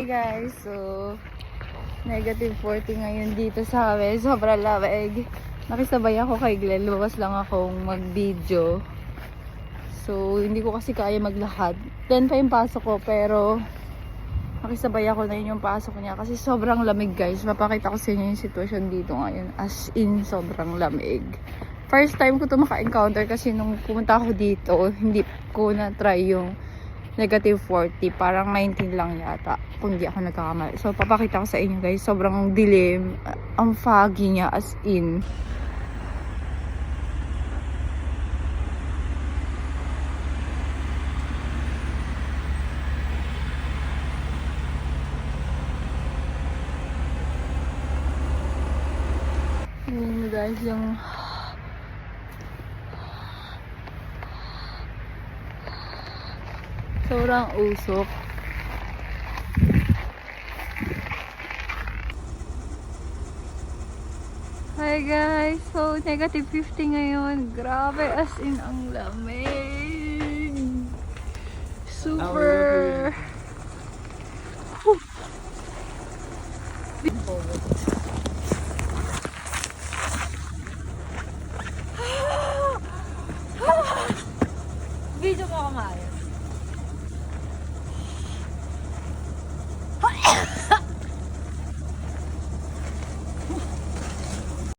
Hey guys, so negative 40 ngayon dito sa amin. Sobrang lamig. Nakisabay ako kay Glenn. Luwas lang akong mag-video. So, hindi ko kasi kaya maglakad. 10 pa yung pasok ko, pero nakisabay ako na yun yung pasok niya. Kasi sobrang lamig guys. Mapakita ko sa inyo yung sitwasyon dito ngayon. As in, sobrang lamig. First time ko ito maka-encounter kasi nung pumunta ako dito, hindi ko na-try yung negative 40. Parang 19 lang yata. Kung di ako nagkakamali. So, papakita ko sa inyo guys. Sobrang dilim. Ang foggy niya as in. Yun guys, yung sobrang usok. Hi guys, so negative 50 ngayon. Grabe, as in ang lamig. Super. Video mo ako maayos.